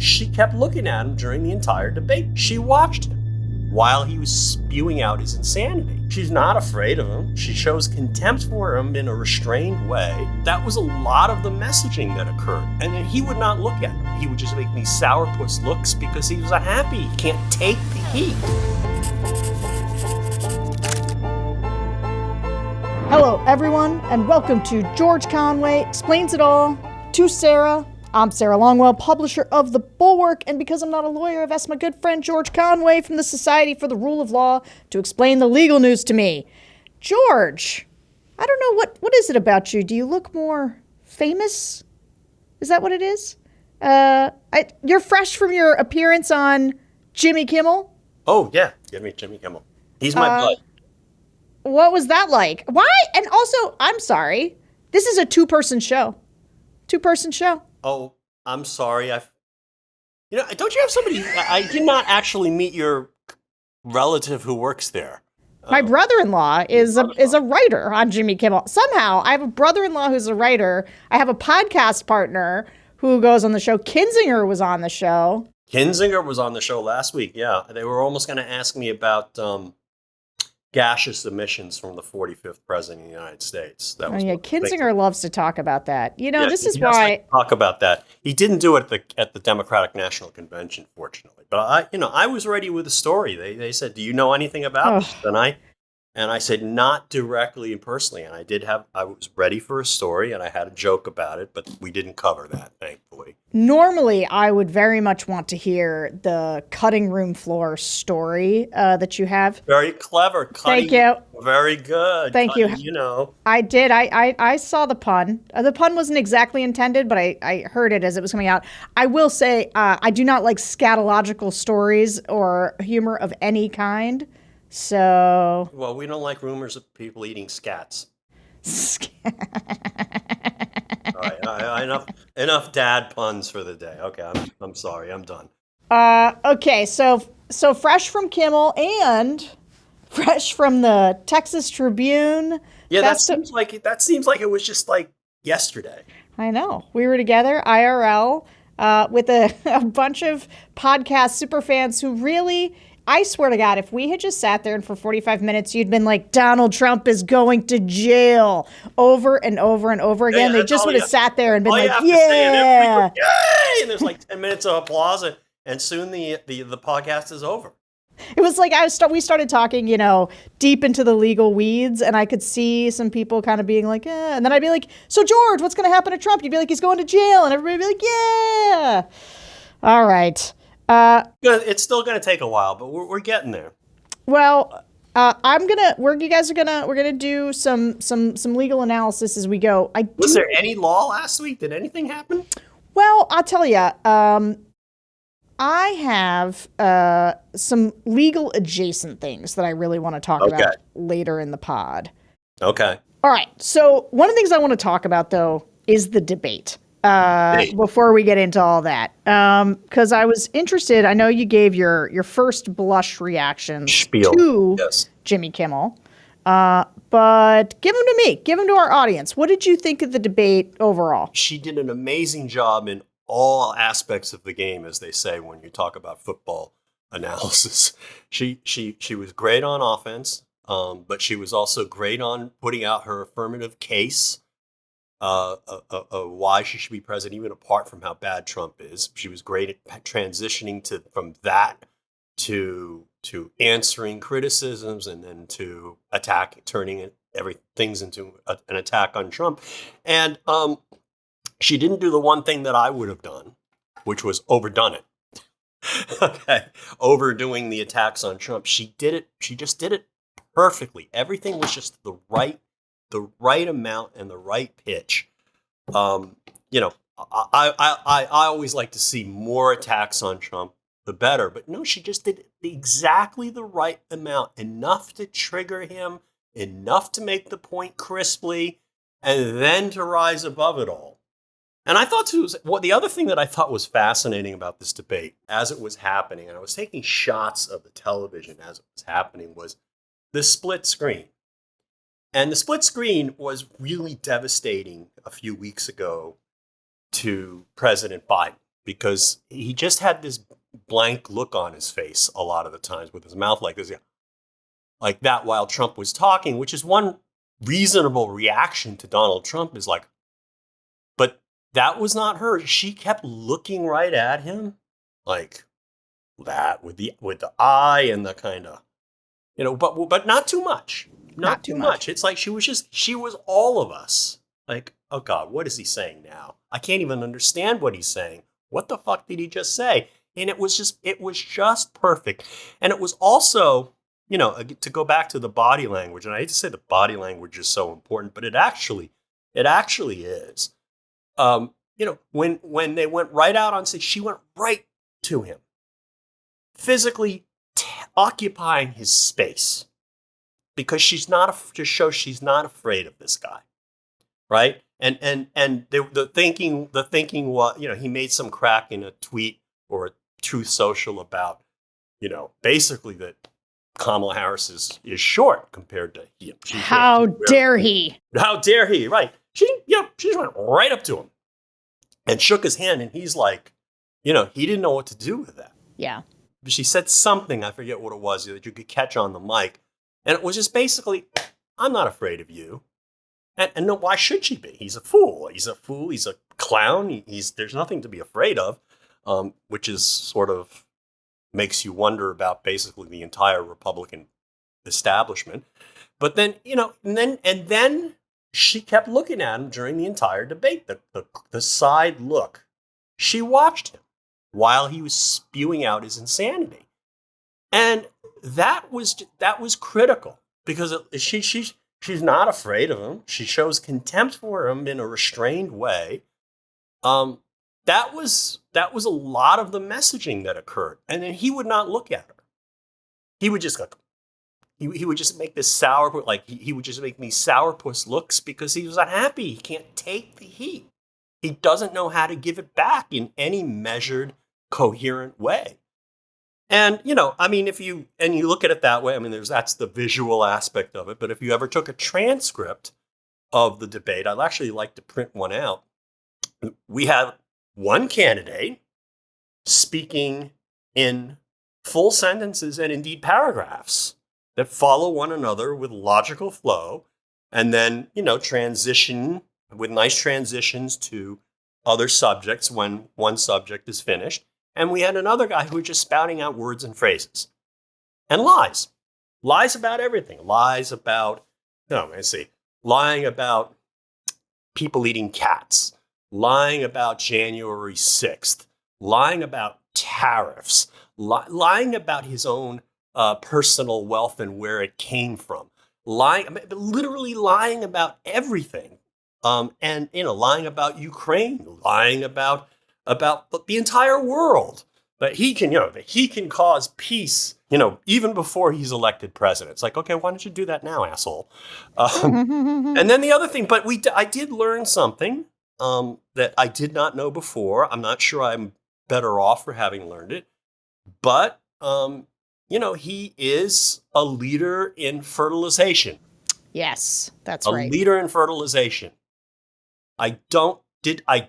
She kept looking at him during the entire debate. She watched him while he was spewing out his insanity. She's not afraid of him. She shows contempt for him in a restrained way. That was a lot of the messaging that occurred. And then he would not look at him. He would just make these sourpuss looks because he was unhappy. He can't take the heat. Hello, everyone, and welcome to George Conway Explains It All to Sarah. I'm Sarah Longwell, publisher of the Bulwark, and because I'm not a lawyer, I've asked my good friend George Conway from the Society for the Rule of Law to explain the legal news to me. George, I don't know, what is it about you? Do you look more famous? Is that what it is? You're fresh from your appearance on Jimmy Kimmel? Oh, yeah. Give me Jimmy Kimmel. He's my bud. What was that like? Why? And also, I'm sorry, this is a two-person show. Oh, I'm sorry. Don't you have somebody? I did not actually meet your relative who works there. My brother-in-law is a writer on Jimmy Kimmel. Somehow, I have a brother-in-law who's a writer. I have a podcast partner who goes on the show. Kinzinger was on the show. Kinzinger was on the show last week. Yeah, they were almost going to ask me about gaseous emissions from the 45th president of the United States. That was Kinzinger loves to talk about that. This is why why talk about that. He didn't do it at the Democratic National Convention, fortunately. But I was ready with a story. They said, "Do you know anything about this?" And I said, "Not directly and personally." And I was ready for a story, and I had a joke about it, but we didn't cover that, thankfully. Normally, I would very much want to hear the cutting room floor story that you have. Very clever. Thank you. Very good. Thank you. I did. I saw the pun. The pun wasn't exactly intended, but I heard it as it was coming out. I will say I do not like scatological stories or humor of any kind. So. Well, we don't like rumors of people eating scats. All right, enough dad puns for the day. Okay, I'm sorry, I'm done. Okay, so fresh from Kimmel and fresh from the Texas Tribune. Yeah, that seems like it was just like yesterday. I know. We were together IRL with a bunch of podcast superfans who really, I swear to God, if we had just sat there and for 45 minutes, you'd been like, Donald Trump is going to jail over and over and over again. They just would have sat there and been like, yeah. Yay! And there's like 10 minutes of applause, and soon the podcast is over. It was like we started talking, deep into the legal weeds, and I could see some people kind of being like, eh. And then I'd be like, so George, what's going to happen to Trump? You'd be like, he's going to jail. And everybody would be like, yeah. All right. It's still going to take a while, but we're getting there. Well, we're gonna do some legal analysis as we go. Was there any law last week? Did anything happen? Well, I'll tell you. I have some legal adjacent things that I really want to talk about later in the pod. Okay. All right. So one of the things I want to talk about, though, is the debate. Before we get into all that, because I was interested. I know you gave your first blush reactions to Jimmy Kimmel, but give them to me. Give them to our audience. What did you think of the debate overall? She did an amazing job in all aspects of the game, as they say when you talk about football analysis. She was great on offense, but she was also great on putting out her affirmative case. Why she should be president, even apart from how bad Trump is. She was great at transitioning from that to answering criticisms and then to turning things into an attack on Trump. And she didn't do the one thing that I would have done, which was overdone it. Okay, overdoing the attacks on Trump. She did it. She just did it perfectly. Everything was just the right amount and the right pitch. I always like to see more attacks on Trump, the better. But no, she just did exactly the right amount, enough to trigger him, enough to make the point crisply, and then to rise above it all. And I thought the other thing that I thought was fascinating about this debate as it was happening, and I was taking shots of the television as it was happening, was the split screen. And the split screen was really devastating a few weeks ago to President Biden. because he just had this blank look on his face a lot of the times with his mouth like this, like that while Trump was talking, which is one reasonable reaction to Donald Trump is like, but that was not her. She kept looking right at him like that with the eye and the kind of, but not too much. Not too much. It's like she was all of us. Like, oh God, what is he saying now? I can't even understand what he's saying. What the fuck did he just say? And it was just perfect. And it was also, to go back to the body language, and I hate to say the body language is so important, but it actually is. When they went right out on stage, she went right to him, physically occupying his space, because she's not afraid of this guy, right? And the thinking was, he made some crack in a tweet or a Truth Social about, basically that Kamala Harris is short compared to him. How dare he? How dare he? Right? She just went right up to him and shook his hand, and he's like, he didn't know what to do with that. Yeah. She said something, I forget what it was, that you could catch on the mic. And it was just basically, I'm not afraid of you. And no, why should she be? He's a fool. He's a clown. There's nothing to be afraid of, which is sort of makes you wonder about basically the entire Republican establishment. But then, and then she kept looking at him during the entire debate, the side look. She watched him while he was spewing out his insanity. And that was critical, because she's not afraid of him. She shows contempt for him in a restrained way. That was a lot of the messaging that occurred. And then he would not look at her. He would just go, he would just make this sourpuss, like he would just make these sourpuss looks because he was unhappy. He can't take the heat. He doesn't know how to give it back in any measured, coherent way. And, if you look at it that way, that's the visual aspect of it. But if you ever took a transcript of the debate, I'd actually like to print one out. We have one candidate speaking in full sentences and indeed paragraphs that follow one another with logical flow, and then, transition with nice transitions to other subjects when one subject is finished. And we had another guy who was just spouting out words and phrases and lies about everything. Lying about people eating cats, lying about January 6th, lying about tariffs, lying about his own personal wealth and where it came from, literally lying about everything. And lying about Ukraine, lying about the entire world, that he can cause peace, even before he's elected president. It's like, okay, why don't you do that now, asshole? And then the other thing, but I did learn something that I did not know before. I'm not sure I'm better off for having learned it, but he is a leader in fertilization. Yes, that's right. A leader in fertilization. I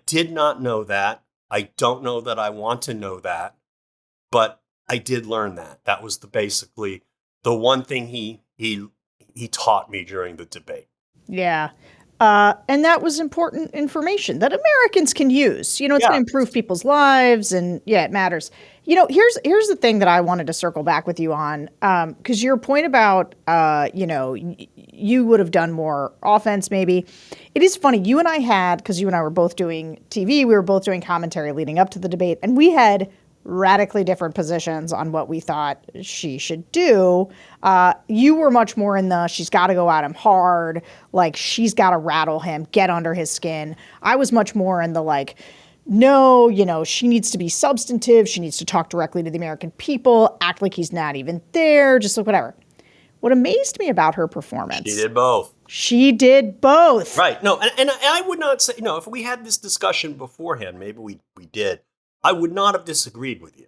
did not know that. I don't know that I want to know that, but I did learn that. That was basically the one thing he taught me during the debate. Yeah. And that was important information that Americans can use. It's going to improve people's lives, and it matters. Here's the thing that I wanted to circle back with you on, because your point about, you would have done more offense maybe. It is funny. You and I were both doing TV. We were both doing commentary leading up to the debate, and we had radically different positions on what we thought she should do. You were much more in she's got to go at him hard, like she's got to rattle him, get under his skin. I was much more in no, she needs to be substantive. She needs to talk directly to the American people, act like he's not even there, just like whatever. What amazed me about her performance. She did both. Right. No, and I would not say, if we had this discussion beforehand, maybe we did, I would not have disagreed with you.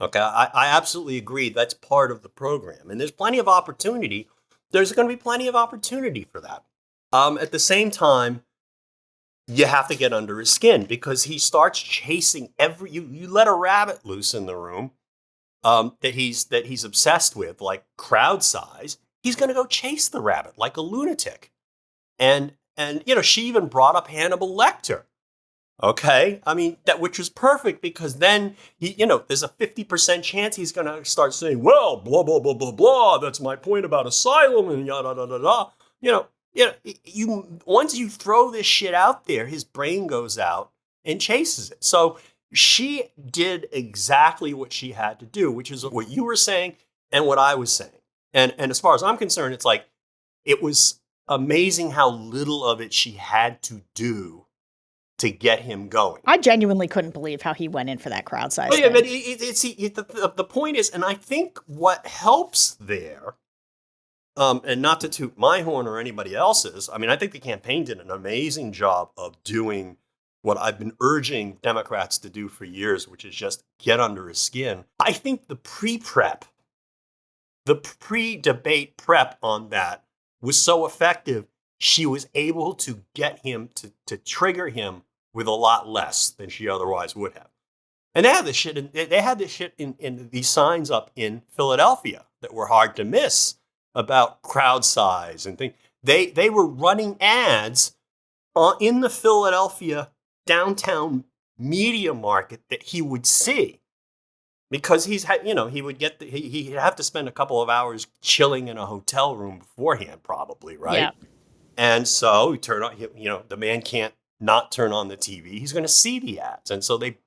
Okay, I absolutely agree. That's part of the program. And there's plenty of opportunity. There's going to be plenty of opportunity for that. At the same time, you have to get under his skin because he starts chasing you let a rabbit loose in the room that he's obsessed with, like crowd size. He's going to go chase the rabbit like a lunatic. And she even brought up Hannibal Lecter. Okay, I mean which was perfect because then there's a 50% chance he's going to start saying, well, blah blah blah blah blah. That's my point about asylum and yada da da da. Once you throw this shit out there, his brain goes out and chases it. So she did exactly what she had to do, which is what you were saying and what I was saying. And as far as I'm concerned, it's like it was amazing how little of it she had to do to get him going. I genuinely couldn't believe how he went in for that crowd size. Yeah, but the point is, and I think what helps there, and not to toot my horn or anybody else's, I mean, I think the campaign did an amazing job of doing what I've been urging Democrats to do for years, which is just get under his skin. I think the pre-debate prep on that was so effective, she was able to get him to trigger him with a lot less than she otherwise would have. And they had this shit in these signs up in Philadelphia that were hard to miss about crowd size and things. They were running ads in the Philadelphia downtown media market that he would see because he'd have to spend a couple of hours chilling in a hotel room beforehand, probably, right? Yeah. And so the man can't not turn on the TV. He's going to see the ads. And so they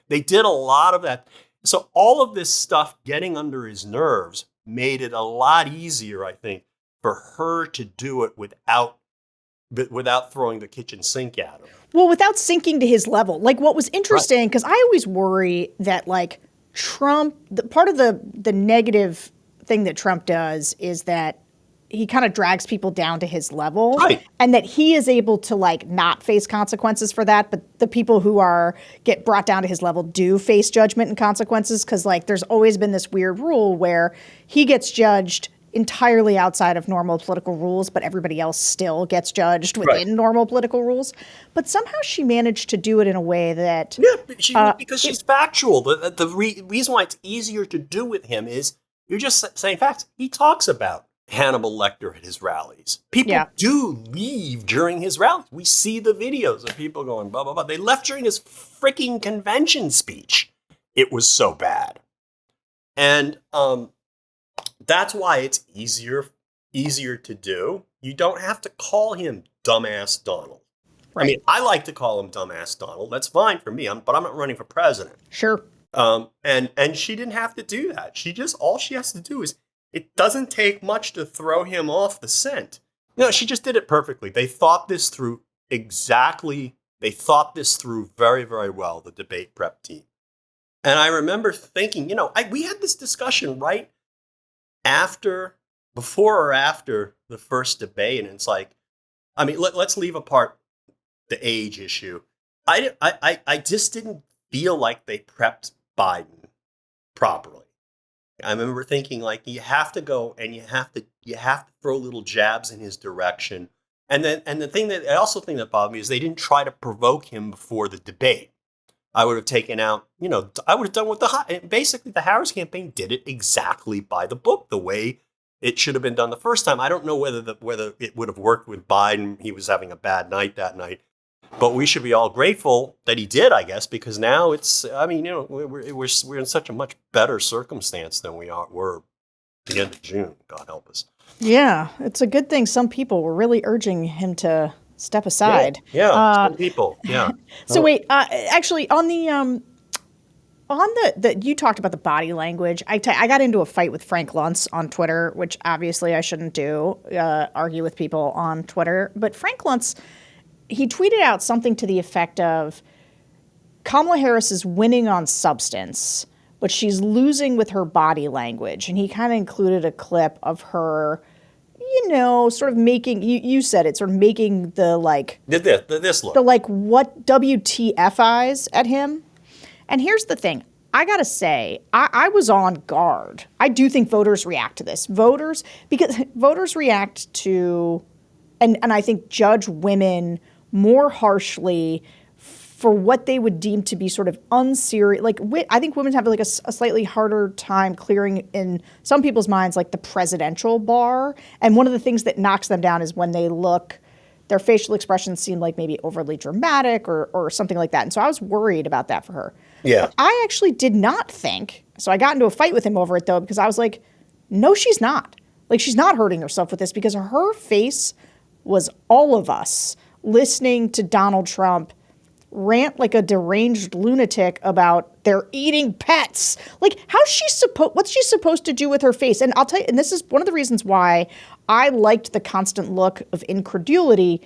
did a lot of that. So all of this stuff getting under his nerves made it a lot easier, I think, for her to do it without throwing the kitchen sink at him. Well, without sinking to his level. Like what was interesting, because I always worry that like Trump, part of the negative thing that Trump does is that he kind of drags people down to his level, right? And that he is able to like not face consequences for that. But the people who get brought down to his level do face judgment and consequences. Cause like there's always been this weird rule where he gets judged entirely outside of normal political rules, but everybody else still gets judged within normal political rules. But somehow she managed to do it in a way that... Yeah, because she's factual. The reason why it's easier to do with him is you're just saying facts. He talks about Hannibal Lecter at his rallies. People do leave during his rallies. We see the videos of people going, blah, blah, blah. They left during his freaking convention speech. It was so bad. And that's why it's easier to do. You don't have to call him Dumbass Donald. Right. I mean, I like to call him Dumbass Donald. That's fine for me, but I'm not running for president. Sure. And she didn't have to do that. All she has to do is, it doesn't take much to throw him off the scent. She just did it perfectly. They thought this through exactly. They thought this through very, very well, the debate prep team. And I remember thinking, we had this discussion right before or after the first debate. And it's like, I mean, let's leave apart the age issue. I just didn't feel like they prepped Biden properly. I remember thinking like you have to go and you have to throw little jabs in his direction. And the thing that I also think that bothered me is they didn't try to provoke him before the debate. I would have taken out, I would have done with basically the Harris campaign did it exactly by the book, the way it should have been done the first time. I don't know whether it would have worked with Biden. He was having a bad night that night. But we should be all grateful that he did, I guess, because now we're in such a much better circumstance than were at the end of June. God help us. Yeah, it's a good thing. Some people were really urging him to step aside. Yeah, some people. Yeah. So wait, actually, on the you talked about the body language. I got into a fight with Frank Luntz on Twitter, which obviously I shouldn't do. Argue with people on Twitter, but Frank Luntz. He tweeted out something to the effect of Kamala Harris is winning on substance, but she's losing with her body language. And he kind of included a clip of her, sort of making, you said it, sort of making the like... This look. The like, what WTF eyes at him. And here's the thing. I got to say, I was on guard. I do think voters react to this. Because voters react to, and I think judge women more harshly for what they would deem to be sort of unserious. Like, I think women have like a slightly harder time clearing in some people's minds, like the presidential bar. And one of the things that knocks them down is when they look, their facial expressions seem like maybe overly dramatic or something like that. And so I was worried about that for her. Yeah. But I actually did not think, so I got into a fight with him over it though, because I was like, no, she's not. Like, she's not hurting herself with this, because her face was all of us listening to Donald Trump rant like a deranged lunatic about they're eating pets. Like, what's she supposed to do with her face? And I'll tell you, and this is one of the reasons why I liked the constant look of incredulity,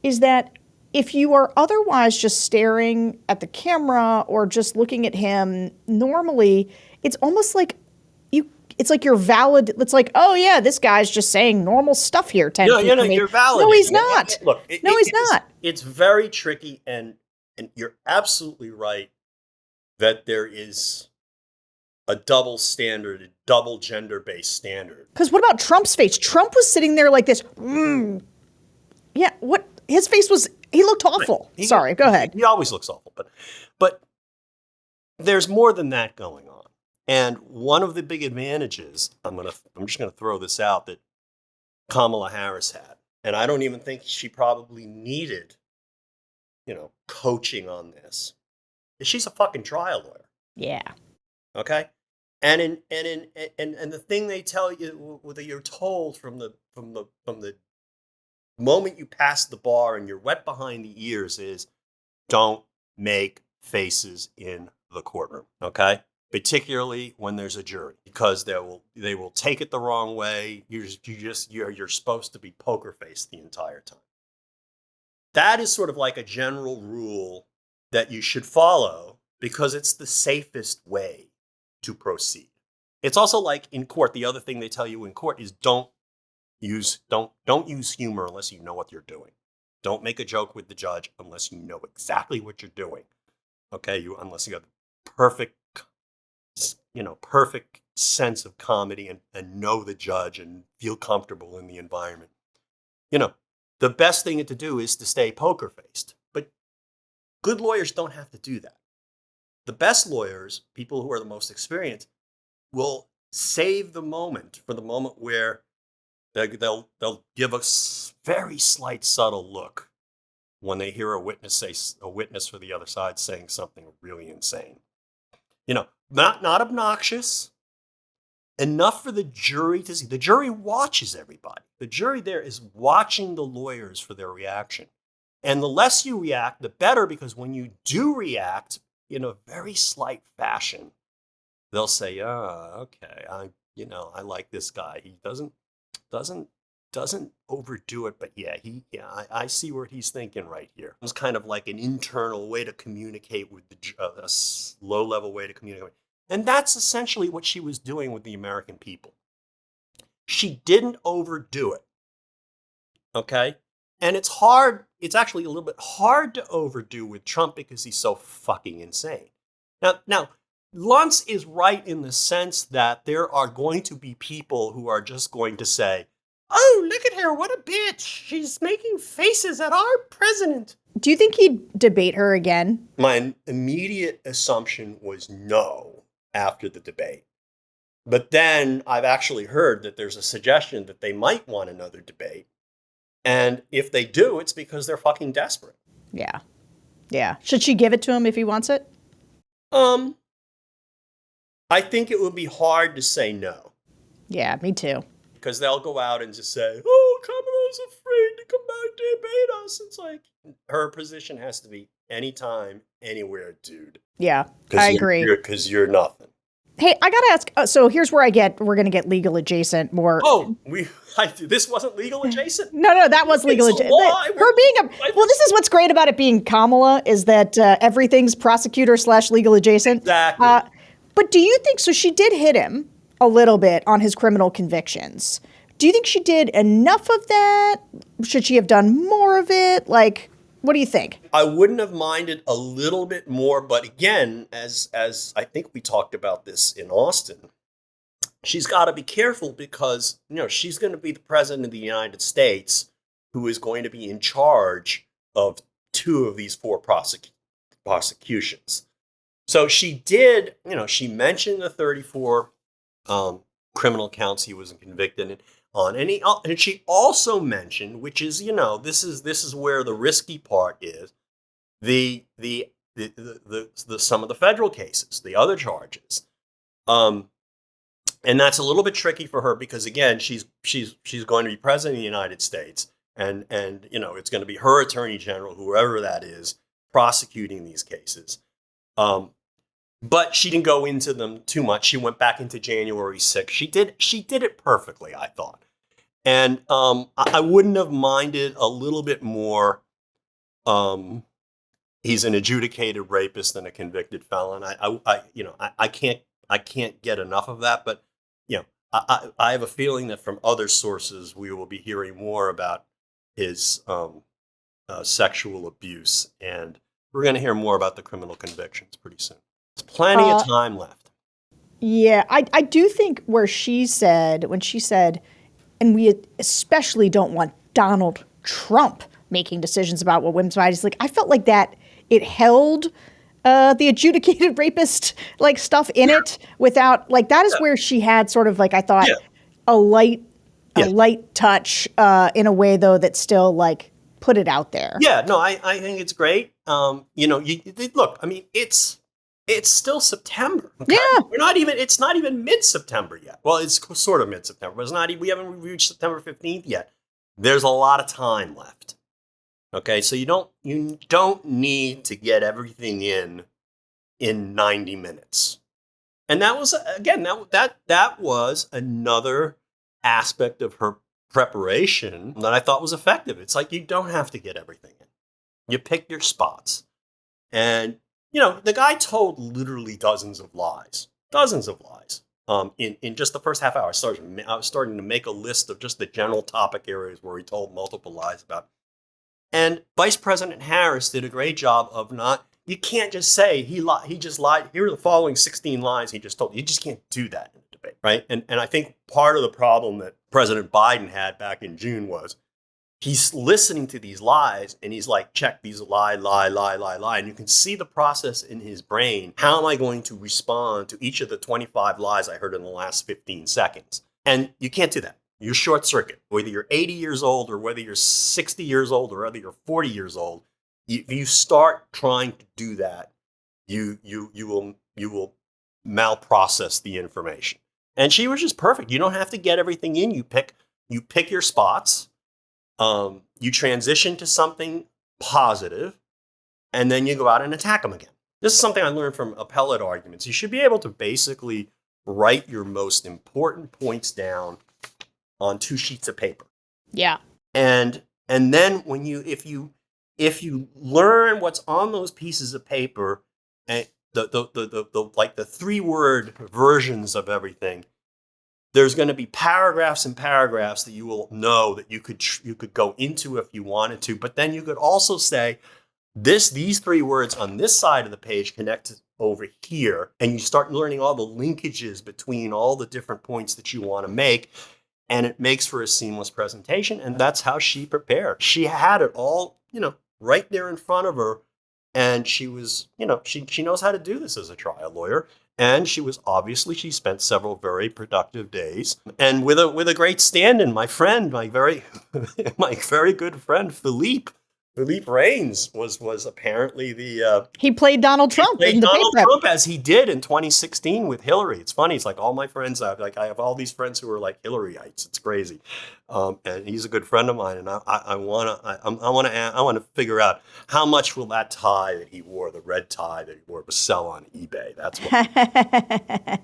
is that if you are otherwise just staring at the camera or just looking at him normally, it's almost like it's like you're valid. It's like, oh yeah, this guy's just saying normal stuff here. 10 feet from me. You're valid. No, he's not. Look, he's not. It's very tricky, and you're absolutely right that there is a double standard, a double gender-based standard. Because what about Trump's face? Trump was sitting there like this. Yeah, what? His face was, he looked awful. Sorry, go ahead. He always looks awful, but there's more than that going on. And one of the big advantages, I'm just gonna throw this out, that Kamala Harris had, and I don't even think she probably needed, coaching on this. She's a fucking trial lawyer. Yeah. Okay. And the thing they tell you, that you're told from the moment you pass the bar and you're wet behind the ears, is don't make faces in the courtroom. Okay. Particularly when there's a jury, because they will take it the wrong way. You're supposed to be poker faced the entire time. That is sort of like a general rule that you should follow, because it's the safest way to proceed. It's also like in court. The other thing they tell you in court is don't use humor unless you know what you're doing. Don't make a joke with the judge unless you know exactly what you're doing. Okay, unless you have perfect sense of comedy and know the judge and feel comfortable in the environment. The best thing to do is to stay poker faced. But good lawyers don't have to do that. The best lawyers, people who are the most experienced, will save the moment for the moment where they'll give a very slight, subtle look when they hear a witness for the other side saying something really insane. Not obnoxious, enough for the jury to see. The jury watches everybody. The jury there is watching the lawyers for their reaction. And the less you react, the better, because when you do react in a very slight fashion, they'll say, okay, I like this guy. He doesn't overdo it, but I see where he's thinking right here. It's kind of like an internal way to communicate with a low-level way to communicate. And that's essentially what she was doing with the American people. She didn't overdo it, okay? And it's actually a little bit hard to overdo with Trump because he's so fucking insane. Now, Luntz is right in the sense that there are going to be people who are just going to say, oh, look at her, what a bitch. She's making faces at our president. Do you think he'd debate her again? My immediate assumption was no after the debate. But then I've actually heard that there's a suggestion that they might want another debate. And if they do, it's because they're fucking desperate. Yeah. Yeah. Should she give it to him if he wants it? I think it would be hard to say no. Yeah, me too. Because they'll go out and just say, oh, Kamala's afraid to come back to debate us. It's like, her position has to be anytime, anywhere, dude. Yeah, I agree. Because you're nothing. Hey, I gotta ask. So here's where we're gonna get legal adjacent more. Oh, this wasn't legal adjacent? No, that was legal adjacent. Her being well, this is what's great about it being Kamala, is that everything's prosecutor/legal adjacent. Exactly. But do you think, so she did hit him a little bit on his criminal convictions. Do you think she did enough of that? Should she have done more of it? Like, what do you think? I wouldn't have minded a little bit more, but again, as I think we talked about this in Austin, she's got to be careful because, she's going to be the president of the United States who is going to be in charge of 2 of these 4 prosecutions. So she did, she mentioned the 34 criminal counts he was convicted on, and she also mentioned, which is, this is where the risky part is, the some of the federal cases, the other charges, and that's a little bit tricky for her because, again, she's going to be president of the United States, and it's going to be her attorney general, whoever that is, prosecuting these cases. But she didn't go into them too much. She went back into January 6th. She did it perfectly, I thought. And I wouldn't have minded a little bit more. He's an adjudicated rapist and a convicted felon. I can't get enough of that. But I have a feeling that from other sources we will be hearing more about his sexual abuse, and we're going to hear more about the criminal convictions pretty soon. There's plenty of time left. Yeah, I do think when she said, and we especially don't want Donald Trump making decisions about what women's bodies like. I felt like that it held the adjudicated rapist stuff in it without that is where she had sort of I thought a light touch in a way though that still put it out there. Yeah, no, I think it's great. Look, I mean, it's still September. Okay? Yeah. It's not even mid-September yet. Well, it's sort of mid-September, but it's not, we haven't reached September 15th yet. There's a lot of time left. Okay, so you don't need to get everything in 90 minutes. And that was, again, that was another aspect of her preparation that I thought was effective. It's you don't have to get everything in. You pick your spots. And the guy told literally dozens of lies. In just the first half hour, I was starting to make a list of just the general topic areas where he told multiple lies about. And Vice President Harris did a great job of you can't just say he just lied. Here are the following 16 lies he just told. You just can't do that in a debate, right? And I think part of the problem that President Biden had back in June was he's listening to these lies and he's check these lie. And you can see the process in his brain. How am I going to respond to each of the 25 lies I heard in the last 15 seconds? And you can't do that. You short circuit. Whether you're 80 years old or whether you're 60 years old or whether you're 40 years old, if you start trying to do that, you will malprocess the information. And she was just perfect. You don't have to get everything in. You pick your spots. You transition to something positive, and then you go out and attack them again. This is something I learned from appellate arguments. You should be able to basically write your most important points down on 2 sheets of paper. Yeah. And then if you learn what's on those pieces of paper, and the 3-word versions of everything, there's going to be paragraphs and paragraphs that you will know that you could go into if you wanted to, but then you could also say these 3 words on this side of the page connect over here, and you start learning all the linkages between all the different points that you want to make, and it makes for a seamless presentation. And that's how she prepared. She had it all, right there in front of her, and she was, she knows how to do this as a trial lawyer. And she spent several very productive days, and with a great stand-in, my very good friend Philippe Reigns was apparently he played Donald Trump in the Trump as he did in 2016 with Hillary. It's funny. It's all my friends. I have all these friends who are Hillaryites. It's crazy, and he's a good friend of mine. And I want to figure out how much will that tie that he wore, the red tie that he wore, was sell on eBay. That's what.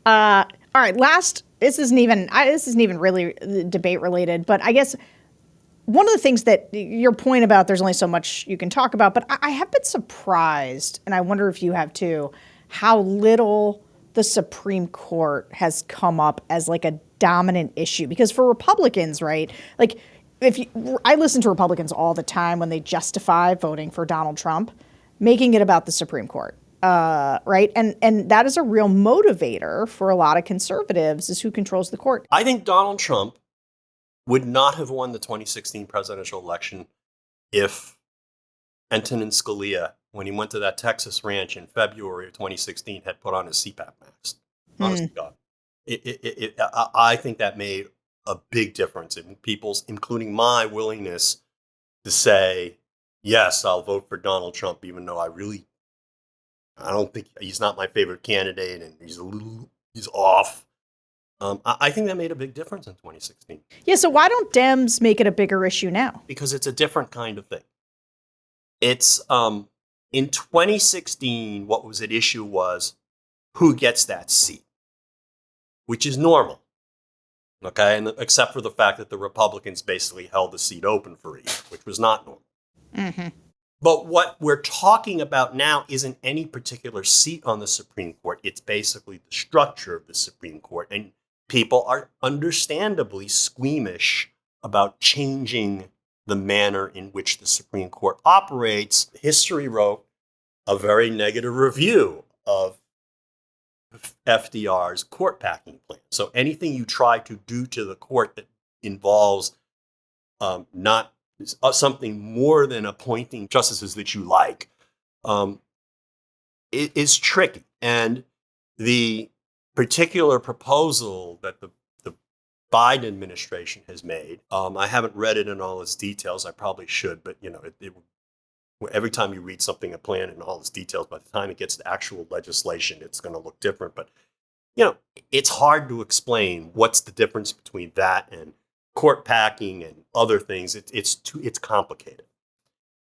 All right. Last. This isn't even really debate related, but I guess. One of the things that your point about there's only so much you can talk about, but I have been surprised, and I wonder if you have too, how little the Supreme Court has come up as a dominant issue. Because for Republicans, right, I listen to Republicans all the time when they justify voting for Donald Trump, making it about the Supreme Court, right? And that is a real motivator for a lot of conservatives is who controls the court. I think Donald Trump would not have won the 2016 presidential election if Antonin Scalia, when he went to that Texas ranch in February of 2016, had put on his CPAP mask. Honest to God. I think that made a big difference in people's, including my willingness to say, yes, I'll vote for Donald Trump, even though I don't think he's not my favorite candidate and he's off. I think that made a big difference in 2016. Yeah, so why don't Dems make it a bigger issue now? Because it's a different kind of thing. It's in 2016, what was at issue was who gets that seat, which is normal. Okay, and except for the fact that the Republicans basically held the seat open for a year, which was not normal. Mm-hmm. But what we're talking about now isn't any particular seat on the Supreme Court. It's basically the structure of the Supreme Court. And people are understandably squeamish about changing the manner in which the Supreme Court operates. History wrote a very negative review of FDR's court packing plan. So anything you try to do to the court that involves not something more than appointing justices that you like is tricky. And the particular proposal that the Biden administration has made, I haven't read it in all its details. I probably should, but every time you read something, a plan in all its details, by the time it gets to actual legislation, it's going to look different. But, it's hard to explain what's the difference between that and court packing and other things. It's complicated.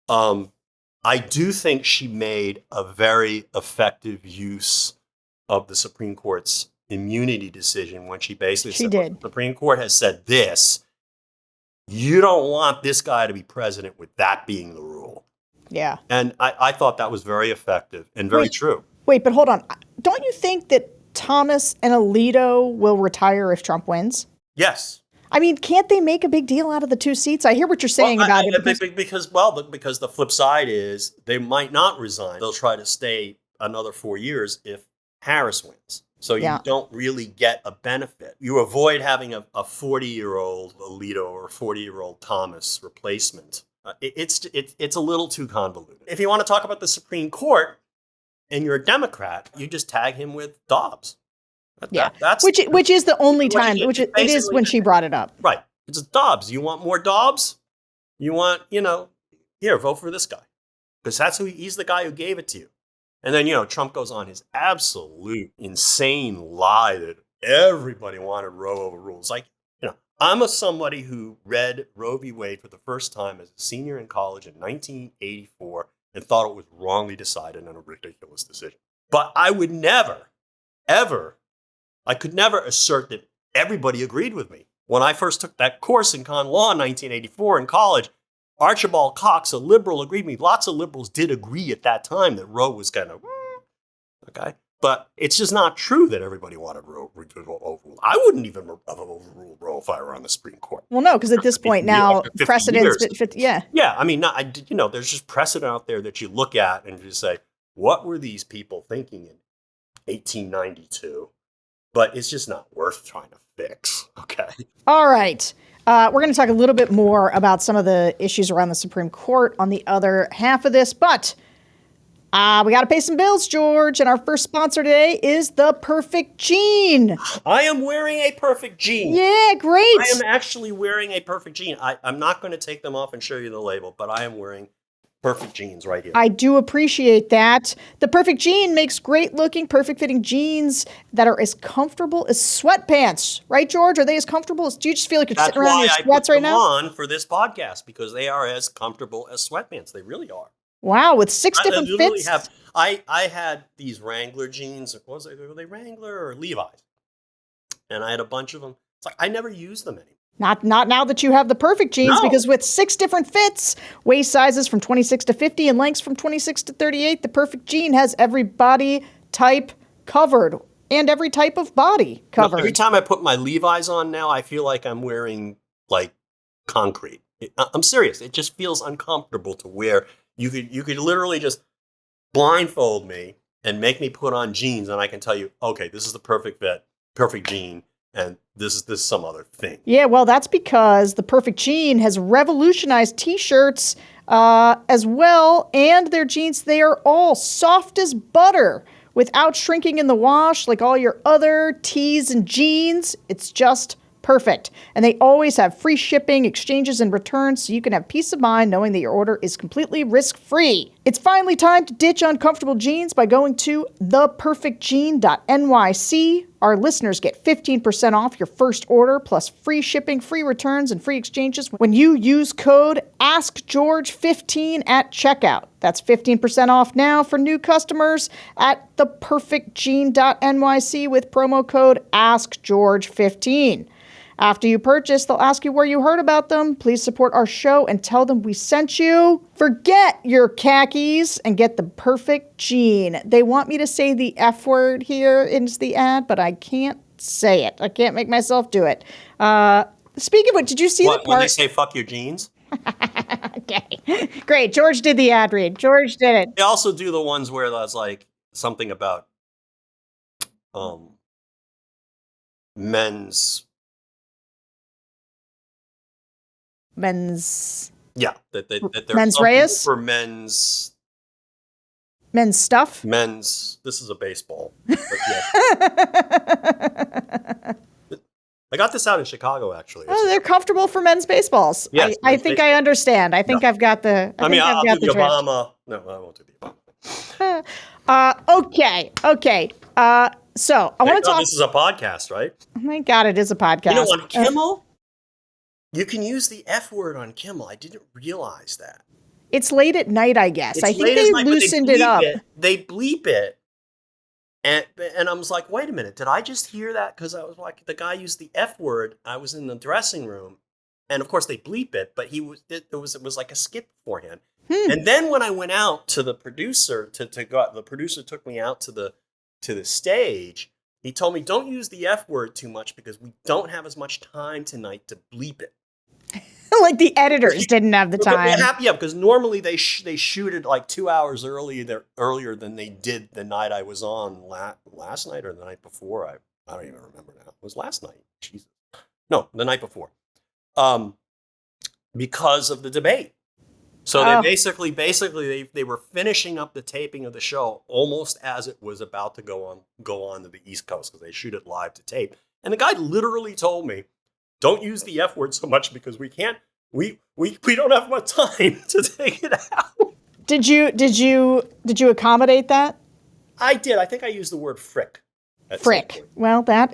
I do think she made a very effective use of the Supreme Court's immunity decision when she basically said, did. The Supreme Court has said this. You don't want this guy to be president with that being the rule. Yeah. And I thought that was very effective and very true. Wait, but hold on. Don't you think that Thomas and Alito will retire if Trump wins? Yes. I mean, can't they make a big deal out of the two seats? I hear what you're saying about it. Because the flip side is they might not resign. They'll try to stay another 4 years if Harris wins. So you don't really get a benefit. You avoid having a 40-year-old Alito or a 40-year-old Thomas replacement. It's a little too convoluted. If you want to talk about the Supreme Court and you're a Democrat, you just tag him with Dobbs. That's which is the only time, it is when she brought it up. Right. It's Dobbs. You want more Dobbs? You want, here, vote for this guy. Because he's the guy who gave it to you. And then, Trump goes on his absolute insane lie that everybody wanted Roe overruled. It's like, I'm somebody who read Roe v. Wade for the first time as a senior in college in 1984 and thought it was wrongly decided and a ridiculous decision. But I would never, ever, I could never assert that everybody agreed with me. When I first took that course in con law in 1984 in college, Archibald Cox, a liberal, agreed with me. Lots of liberals did agree at that time that Roe was kind of, okay. But it's just not true that everybody wanted Roe overruled. I wouldn't even have overruled Roe if I were on the Supreme Court. Well, no, because at this point now, precedents, yeah. I mean, there's just precedent out there that you look at and you say, what were these people thinking in 1892? But it's just not worth trying to fix, okay? All right. We're going to talk a little bit more about some of the issues around the Supreme Court on the other half of this, but we got to pay some bills, George, and our first sponsor today is The Perfect Jean. I am wearing a perfect jean. Yeah, great. I am actually wearing a perfect jean. I'm not going to take them off and show you the label, but I am wearing perfect jeans right here. I do appreciate that. The Perfect Jean makes great-looking, perfect-fitting jeans that are as comfortable as sweatpants. Right, George? Are they as comfortable? Do you just feel like you're sitting around in your sweats right now? That's why I put them on for this podcast, because they are as comfortable as sweatpants. They really are. Wow, with 6 different fits. I had these Wrangler jeans. Were they Wrangler or Levi's? And I had a bunch of them. It's like I never used them anymore. Not now that you have the perfect jeans, because with 6 different fits, waist sizes from 26 to 50 and lengths from 26 to 38, the perfect jean has every body type covered and every type of body covered. Every time I put my Levi's on now, I feel like I'm wearing like concrete. I'm serious. It just feels uncomfortable to wear. You could literally just blindfold me and make me put on jeans, and I can tell you, okay, this is the perfect fit, perfect jean. And this is some other thing. Yeah, well, that's because the Perfect Jean has revolutionized T-shirts as well. And their jeans, they are all soft as butter without shrinking in the wash like all your other tees and jeans. It's just perfect. And they always have free shipping, exchanges, and returns, so you can have peace of mind knowing that your order is completely risk-free. It's finally time to ditch uncomfortable jeans by going to theperfectjean.nyc. Our listeners get 15% off your first order, plus free shipping, free returns, and free exchanges when you use code AskGeorge15 at checkout. That's 15% off now for new customers at theperfectjean.nyc with promo code AskGeorge15. After you purchase, they'll ask you where you heard about them. Please support our show and tell them we sent you. Forget your khakis and get the perfect jean. They want me to say the F word here in the ad, but I can't say it. I can't make myself do it. Speaking of which, did you see the part? When they say fuck your jeans? Okay. Great. George did the ad read. George did it. They also do the ones where that's like something about men's. Yeah, that they're men's Reyes for men's stuff. This is a baseball. But yeah. I got this out in Chicago, actually. Oh, they're comfortable for men's baseballs. Yes, I think I understand. I think I've got the. I'll do the Obama. No, I won't do the Obama. Okay. So I want to talk. This is a podcast, right? Oh my God, it is a podcast. You know, on Kimmel, you can use the F word on Kimmel. I didn't realize that. It's late at night, I guess. I think they loosened it up. They bleep it. And I was like, wait a minute, did I just hear that? Because I was like, the guy used the F word. I was in the dressing room. And of course they bleep it, but it was like a skip beforehand. And then when I went out to the producer to go out, the producer took me out to the stage. He told me, don't use the F word too much because we don't have as much time tonight to bleep it. Like the editors didn't have the time. Yeah, because normally they shoot it like 2 hours earlier than they did the night I was on last night or the night before. I don't even remember now. It was last night. Jesus. No, the night before. Because of the debate. So they basically they were finishing up the taping of the show almost as it was about to go on to the East Coast because they shoot it live to tape. And the guy literally told me, don't use the F word so much because we don't have much time to take it out. Did you accommodate that? I did. I think I used the word frick. Frick. Well, that,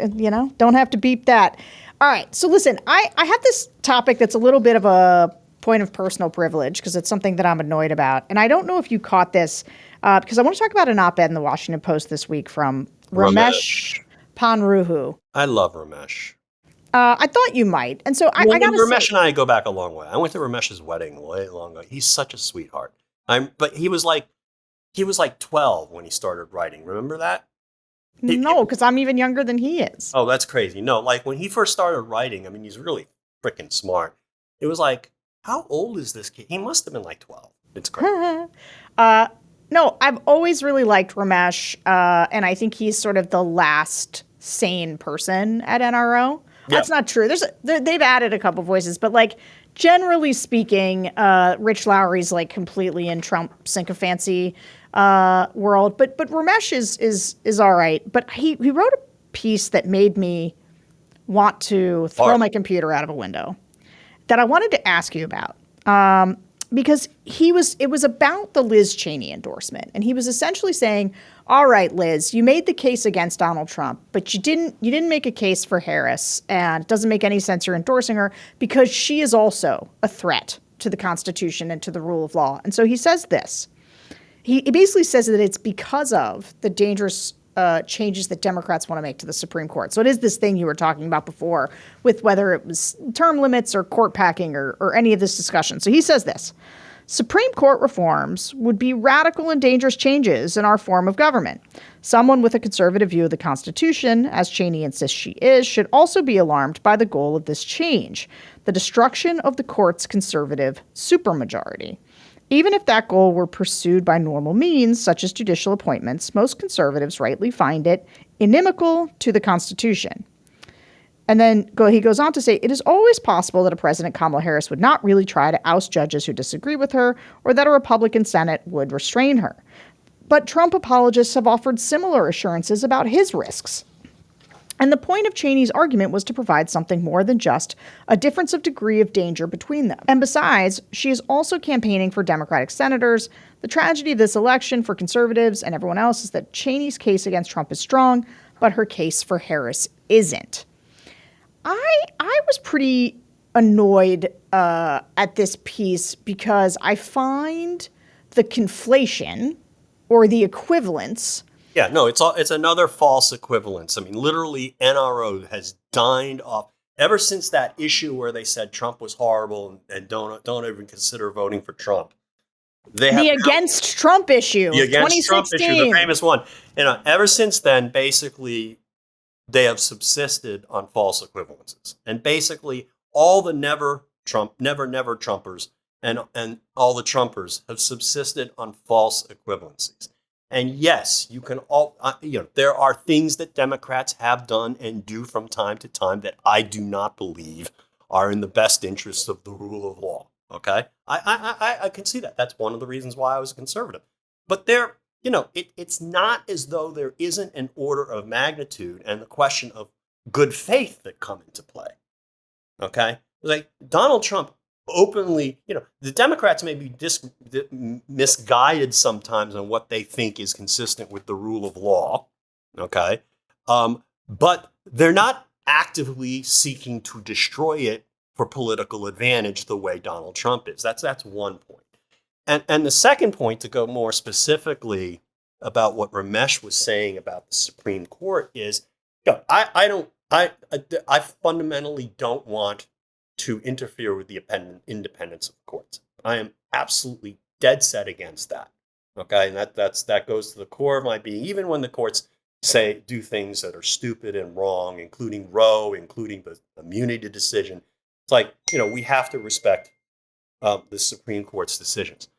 don't have to beep that. All right. So listen, I have this topic that's a little bit of a point of personal privilege because it's something that I'm annoyed about. And I don't know if you caught this because I want to talk about an op-ed in the Washington Post this week from Ramesh Panruhu. I love Ramesh. I thought you might. And so I got to say. Ramesh and I go back a long way. I went to Ramesh's wedding way long ago. He's such a sweetheart. But he was like 12 when he started writing. Remember that? No, because I'm even younger than he is. Oh, that's crazy. No, like when he first started writing, I mean, he's really freaking smart. It was like, how old is this kid? He must have been like 12. It's crazy. No, I've always really liked Ramesh, and I think he's sort of the last sane person at NRO. That's not true. They've added a couple voices, but like generally speaking, Rich Lowry's like completely in Trump sycophancy world. But Ramesh is all right. But he wrote a piece that made me want to throw my computer out of a window that I wanted to ask you about. Because it was about the Liz Cheney endorsement. And he was essentially saying, all right, Liz, you made the case against Donald Trump, but you didn't make a case for Harris. And it doesn't make any sense you're endorsing her because she is also a threat to the Constitution and to the rule of law. And so he says this. He basically says that it's because of the dangerous changes that Democrats want to make to the Supreme Court. So it is this thing you were talking about before with whether it was term limits or court packing or any of this discussion. So he says this. Supreme Court reforms would be radical and dangerous changes in our form of government. Someone with a conservative view of the Constitution, as Cheney insists she is, should also be alarmed by the goal of this change, the destruction of the court's conservative supermajority. Even if that goal were pursued by normal means, such as judicial appointments, most conservatives rightly find it inimical to the Constitution. And then he goes on to say, it is always possible that a President Kamala Harris would not really try to oust judges who disagree with her, or that a Republican Senate would restrain her. But Trump apologists have offered similar assurances about his risks. And the point of Cheney's argument was to provide something more than just a difference of degree of danger between them. And besides, she is also campaigning for Democratic senators. The tragedy of this election for conservatives and everyone else is that Cheney's case against Trump is strong, but her case for Harris isn't. I was pretty annoyed at this piece because I find the conflation or the equivalence. Yeah, no, it's another false equivalence. I mean, literally, NRO has dined off ever since that issue where they said Trump was horrible and don't even consider voting for Trump. The against Trump issue, the against Trump issue, the 2016. famous one. Ever since then, basically, they have subsisted on false equivalences, and basically all the never Trumpers and all the Trumpers have subsisted on false equivalencies. And yes, you can there are things that Democrats have done and do from time to time that I do not believe are in the best interest of the rule of law. Okay, I can see that. That's one of the reasons why I was a conservative. But it's not as though there isn't an order of magnitude and the question of good faith that come into play. Okay, like Donald Trump openly, the Democrats may be misguided sometimes on what they think is consistent with the rule of law. Okay, but they're not actively seeking to destroy it for political advantage the way Donald Trump is. That's one point. And the second point, to go more specifically about what Ramesh was saying about the Supreme Court, is I fundamentally don't want to interfere with the independence of the courts. I am absolutely dead set against that. Okay, and that goes to the core of my being. Even when the courts do things that are stupid and wrong, including Roe, including the immunity decision, it's like we have to respect the Supreme Court's decisions.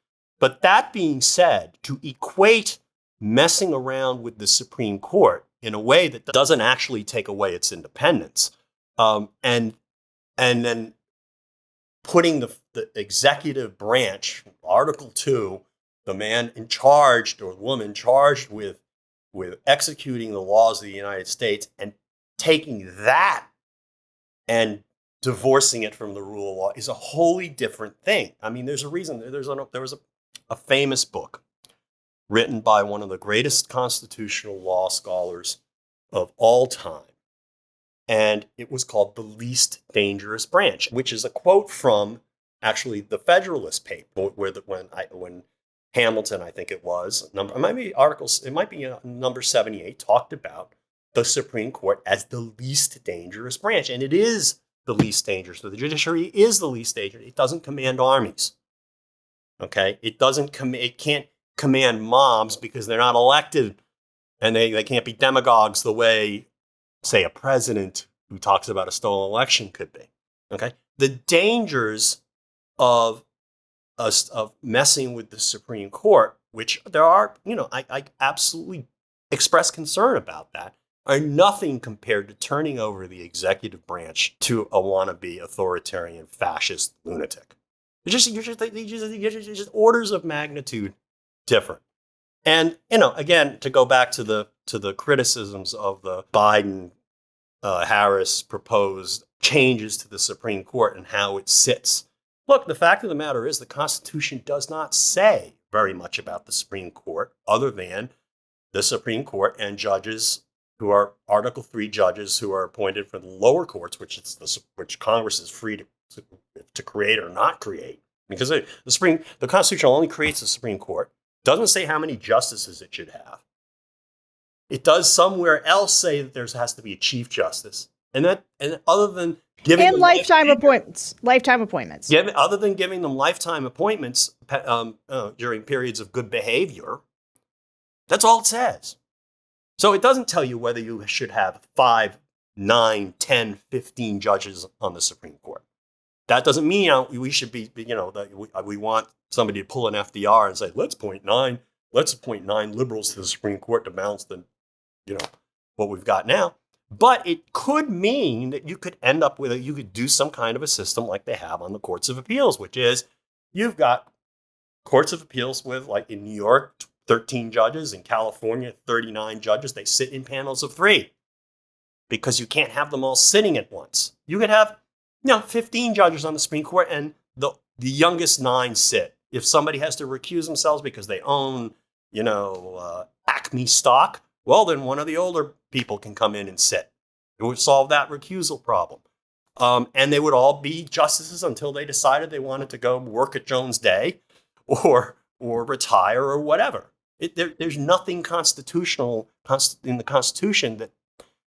But that being said, to equate messing around with the Supreme Court in a way that doesn't actually take away its independence, and then putting the executive branch, Article 2, the man in charge or woman charged with executing the laws of the United States, and taking that and divorcing it from the rule of law is a wholly different thing. I mean, there's a reason. There was a famous book written by one of the greatest constitutional law scholars of all time. And it was called The Least Dangerous Branch, which is a quote from actually the Federalist paper, when Hamilton, I think it was, it might be number 78, talked about the Supreme Court as the least dangerous branch. And it is the least dangerous. So the judiciary is the least dangerous. It doesn't command armies. Okay? It can't command mobs because they're not elected, and they can't be demagogues the way, say, a president who talks about a stolen election could be. Okay, the dangers of messing with the Supreme Court, which there are, I absolutely express concern about that, are nothing compared to turning over the executive branch to a wannabe authoritarian fascist lunatic. You're just orders of magnitude different. And again, to go back to the criticisms of the Biden Harris proposed changes to the Supreme Court and how it sits. Look, the fact of the matter is the Constitution does not say very much about the Supreme Court other than the Supreme Court and judges who are Article 3 judges who are appointed from the lower courts, which Congress is free to create or not create. Because the Constitution only creates the Supreme Court. Doesn't say how many justices it should have. It does somewhere else say that there has to be a chief justice, and other than giving them lifetime appointments. Other than giving them lifetime appointments during periods of good behavior, that's all it says. So it doesn't tell you whether you should have 5, 9, 10, 15 judges on the Supreme Court. That doesn't mean we should be, that we want somebody to pull an FDR and say, let's appoint 9 liberals to the Supreme Court to balance what we've got now. But it could mean that you could end up with you could do some kind of a system like they have on the courts of appeals, which is you've got courts of appeals with, like in New York, 13 judges, in California, 39 judges. They sit in panels of 3 because you can't have them all sitting at once. You could have, 15 judges on the Supreme Court, and the youngest 9 sit. If somebody has to recuse themselves because they own, Acme stock, well, then one of the older people can come in and sit. It would solve that recusal problem. And they would all be justices until they decided they wanted to go work at Jones Day or retire or whatever. There's nothing constitutional in the Constitution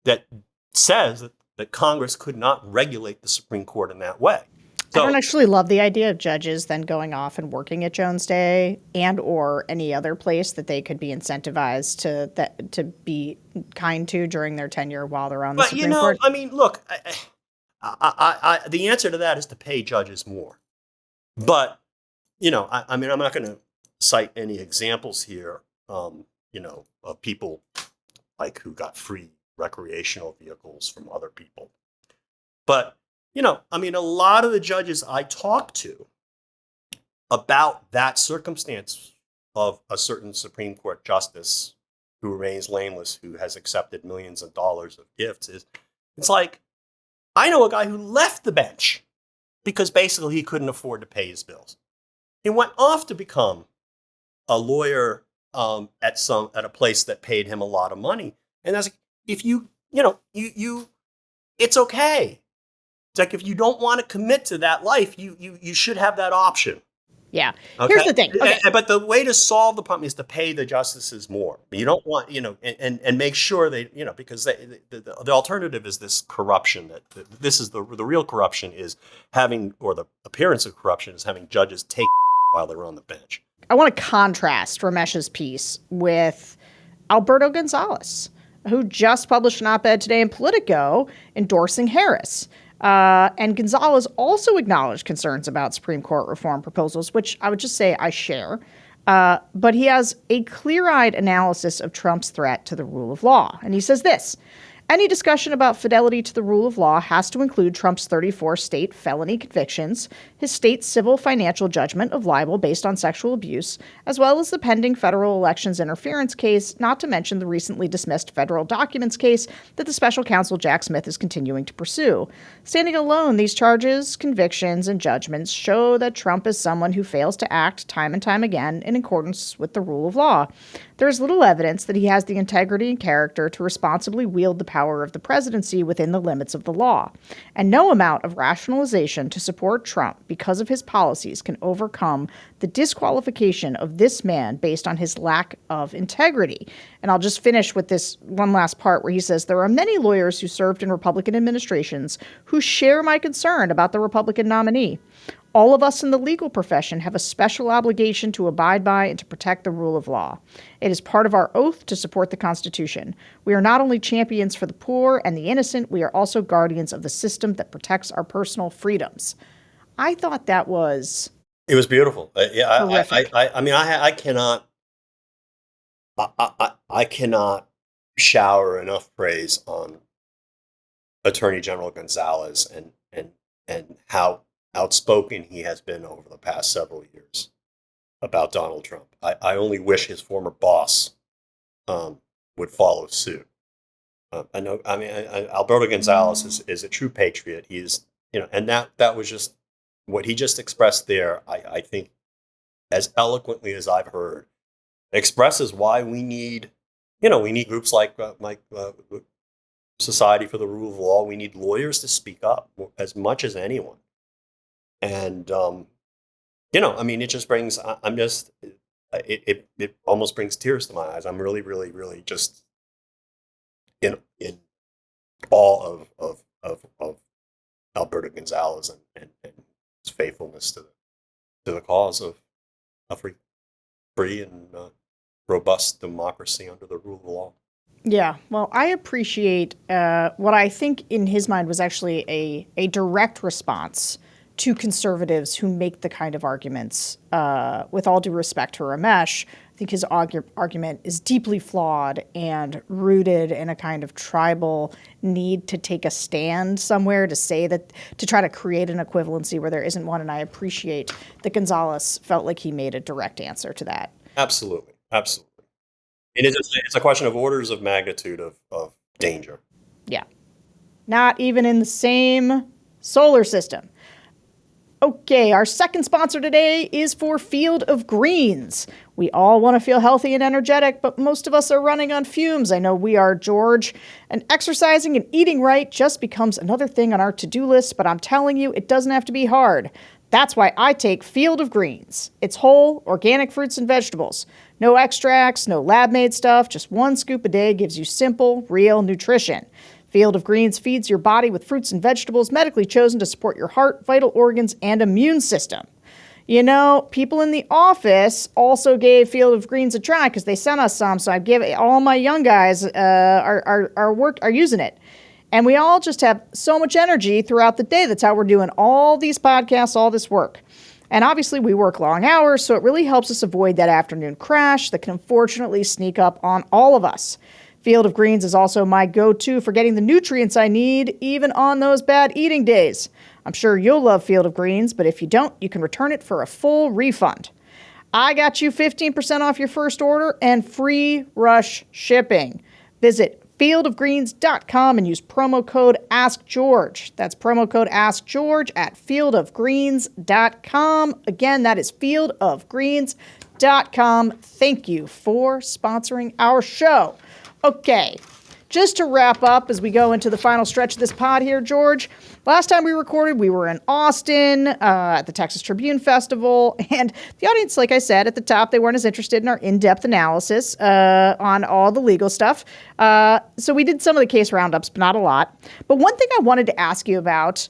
that says that Congress could not regulate the Supreme Court in that way. So, I don't actually love the idea of judges then going off and working at Jones Day and or any other place that they could be incentivized to be kind to during their tenure while they're on the Supreme Court. I mean, look, the answer to that is to pay judges more. But, I mean, I'm not going to cite any examples here, of people like who got free recreational vehicles from other people. But, I mean, a lot of the judges I talked to about that circumstance of a certain Supreme Court justice who remains blameless, who has accepted millions of dollars of gifts, it's like, I know a guy who left the bench because basically he couldn't afford to pay his bills. He went off to become a lawyer at a place that paid him a lot of money. And that's like, if it's okay. It's like, if you don't want to commit to that life, you should have that option. Yeah. Okay? Here's the thing. Okay. But the way to solve the problem is to pay the justices more. You don't want, and make sure they, because the alternative is this corruption that this is the real corruption is having, or the appearance of corruption is having judges take while they're on the bench. I want to contrast Ramesh's piece with Alberto Gonzales, who just published an op-ed today in Politico endorsing Harris. And Gonzales also acknowledged concerns about Supreme Court reform proposals, which I would just say I share. But he has a clear-eyed analysis of Trump's threat to the rule of law. And he says this: any discussion about fidelity to the rule of law has to include Trump's 34 state felony convictions, his state civil financial judgment of libel based on sexual abuse, as well as the pending federal elections interference case, not to mention the recently dismissed federal documents case that the special counsel Jack Smith is continuing to pursue. Standing alone, these charges, convictions, and judgments show that Trump is someone who fails to act time and time again in accordance with the rule of law. There is little evidence that he has the integrity and character to responsibly wield the power of the presidency within the limits of the law, and no amount of rationalization to support Trump because of his policies can overcome the disqualification of this man based on his lack of integrity. And I'll just finish with this one last part where he says, there are many lawyers who served in Republican administrations who share my concern about the Republican nominee. All of us in the legal profession have a special obligation to abide by and to protect the rule of law. It is part of our oath to support the Constitution. We are not only champions for the poor and the innocent, we are also guardians of the system that protects our personal freedoms. I thought that was... It was beautiful. Terrific. I mean, I cannot shower enough praise on Attorney General Gonzales and how outspoken he has been over the past several years about Donald Trump. I only wish his former boss would follow suit. Alberto Gonzales is a true patriot. He is, and that was just what he just expressed there. I think, as eloquently as I've heard, expresses why we need groups like Society for the Rule of Law. We need lawyers to speak up as much as anyone. And, it just brings, it almost brings tears to my eyes. I'm really, really, really just in awe of Alberto Gonzales and his faithfulness to the cause of a free and robust democracy under the rule of law. Yeah, well, I appreciate what I think in his mind was actually a direct response to conservatives who make the kind of arguments, with all due respect to Ramesh, think his argument is deeply flawed and rooted in a kind of tribal need to take a stand somewhere, to say that, to try to create an equivalency where there isn't one. And I appreciate that Gonzales felt like he made a direct answer to that. Absolutely. Absolutely. It's a question of orders of magnitude of danger. Yeah. Not even in the same solar system. Okay, our second sponsor today is for Field of Greens. We all want to feel healthy and energetic, but most of us are running on fumes. I know we are, George. And exercising and eating right just becomes another thing on our to-do list, but I'm telling you, it doesn't have to be hard. That's why I take Field of Greens. It's whole, organic fruits and vegetables. No extracts, no lab-made stuff, just 1 scoop a day gives you simple, real nutrition. Field of Greens feeds your body with fruits and vegetables medically chosen to support your heart, vital organs, and immune system. You know, people in the office also gave Field of Greens a try because they sent us some, so I give all my young guys are using it. And we all just have so much energy throughout the day. That's how we're doing all these podcasts, all this work. And obviously we work long hours, so it really helps us avoid that afternoon crash that can unfortunately sneak up on all of us. Field of Greens is also my go-to for getting the nutrients I need, even on those bad eating days. I'm sure you'll love Field of Greens, but if you don't, you can return it for a full refund. I got you 15% off your first order and free rush shipping. Visit fieldofgreens.com and use promo code AskGeorge. That's promo code AskGeorge at fieldofgreens.com. Again, that is fieldofgreens.com. Thank you for sponsoring our show. Okay, just to wrap up as we go into the final stretch of this pod here, George, last time we recorded, we were in Austin at the Texas Tribune Festival, and the audience, like I said at the top, they weren't as interested in our in-depth analysis on all the legal stuff. So we did some of the case roundups, but not a lot. But one thing I wanted to ask you about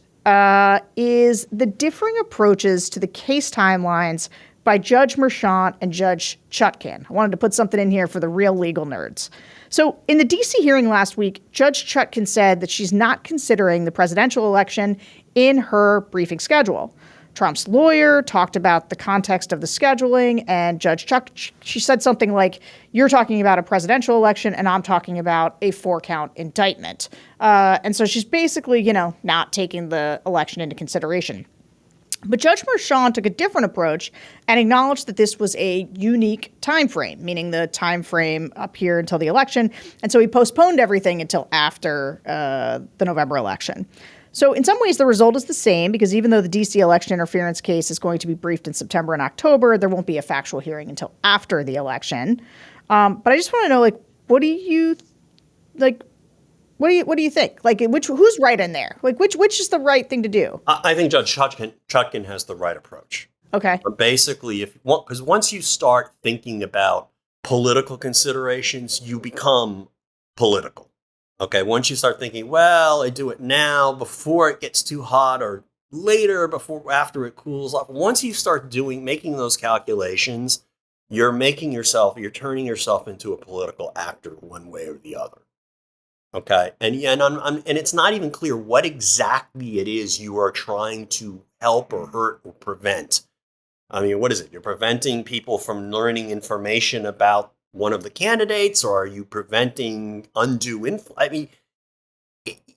is the differing approaches to the case timelines by Judge Merchant and Judge Chutkan. I wanted to put something in here for the real legal nerds. So in the D.C. hearing last week, Judge Chutkan said that she's not considering the presidential election in her briefing schedule. Trump's lawyer talked about the context of the scheduling, and Judge she said something like, you're talking about a presidential election, and I'm talking about a 4-count indictment. And so she's basically, not taking the election into consideration. But Judge Merchant took a different approach and acknowledged that this was a unique time frame, meaning the time frame up here until the election. And so he postponed everything until after the November election. So in some ways, the result is the same, because even though the D.C. election interference case is going to be briefed in September and October, there won't be a factual hearing until after the election. But I just want to know, what do you think? Who's right in there? Which is the right thing to do? I think Judge Chutkan has the right approach. Okay. Basically, because once you start thinking about political considerations, you become political. Okay. Once you start thinking, well, I do it now before it gets too hot, or later after it cools off. Once you start making those calculations, you're turning yourself into a political actor one way or the other. Okay, and it's not even clear what exactly it is you are trying to help or hurt or prevent. I mean, what is it? You're preventing people from learning information about one of the candidates, or are you preventing undue influence? I mean,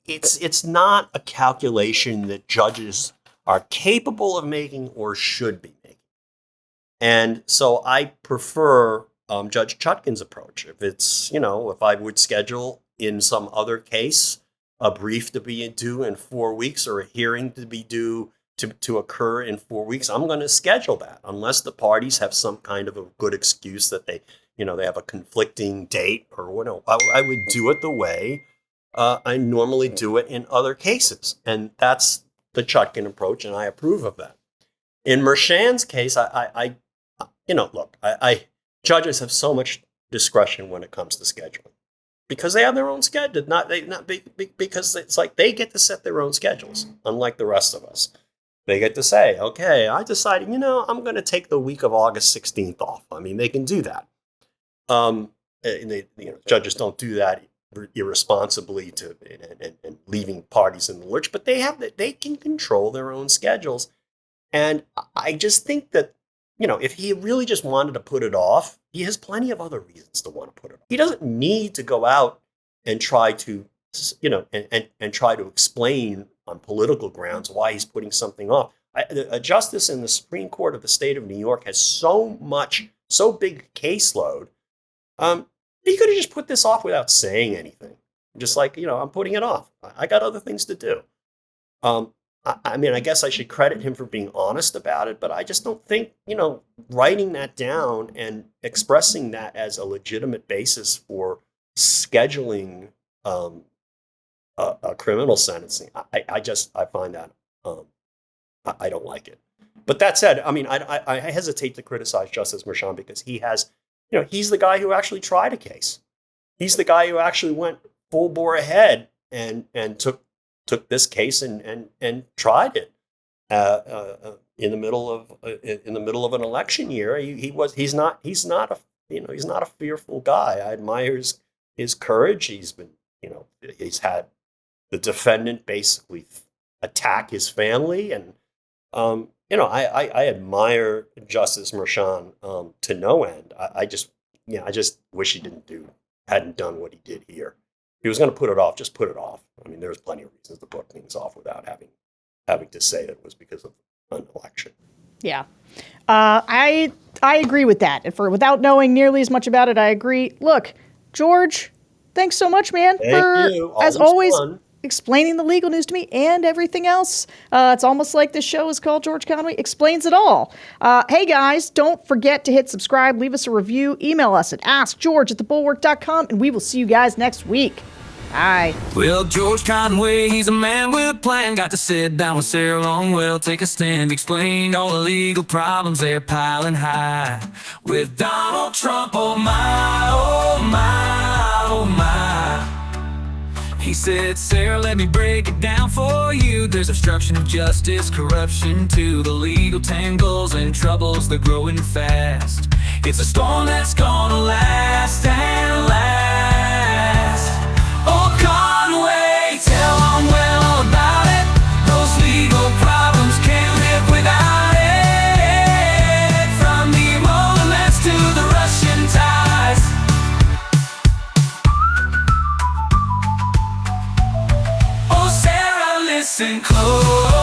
it's not a calculation that judges are capable of making or should be making. And so I prefer Judge Chutkan's approach. If I would schedule in some other case a brief to be due in 4 weeks, or a hearing to be due to occur in 4 weeks, I'm going to schedule that, unless the parties have some kind of a good excuse that they have a conflicting date or whatever. I would do it the way I normally do it in other cases. And that's the Chutkan approach, and I approve of that. In Merchant's case, judges have so much discretion when it comes to scheduling, because they have their own schedule. Because it's like they get to set their own schedules, unlike the rest of us. They get to say, okay, I decided, I'm going to take the week of August 16th off. I mean, they can do that. Judges don't do that irresponsibly and leaving parties in the lurch, but they can control their own schedules. And I just think that, if he really just wanted to put it off, he has plenty of other reasons to want to put it off. He doesn't need to go out and try to, and try to explain on political grounds why he's putting something off. A justice in the Supreme Court of the state of New York has so big caseload. He could have just put this off without saying anything. Just like, I'm putting it off. I got other things to do. I mean, I guess I should credit him for being honest about it, but I just don't think, writing that down and expressing that as a legitimate basis for scheduling a criminal sentencing, I find that I don't like it. But that said, I mean, I hesitate to criticize Justice Merchan because he has, he's the guy who actually tried a case. He's the guy who actually went full bore ahead and took this case and tried it in the middle of an election year. He's not a fearful guy. I admire his courage. He's been, he's had the defendant basically attack his family, and I admire Justice Merchan to no end. I just wish he hadn't done what he did here. If he was going to put it off, just put it off. I mean, there's plenty of reasons to put things off without having to say that it was because of an election. Yeah. I agree with that. And without knowing nearly as much about it, I agree. Look, George, thanks so much, man. Thank you. As always, explaining the legal news to me and everything else. It's almost like this show is called George Conway Explains It All. Hey, guys, don't forget to hit subscribe, leave us a review, email us at askgeorge@thebulwark.com, and we will see you guys next week. Bye. Well, George Conway, he's a man with a plan. Got to sit down with Sarah Longwell, take a stand, explain all the legal problems they're piling high. With Donald Trump, oh my, oh my, oh my. He said, Sarah, let me break it down for you. There's obstruction of justice, corruption too, the legal tangles and troubles, they're growing fast. It's a storm that's gonna last and last. Oh, Conway, tell Longwell all about it. Those legal problems can't live without it. From the emoluments to the Russian ties. Oh, Sarah, listen close.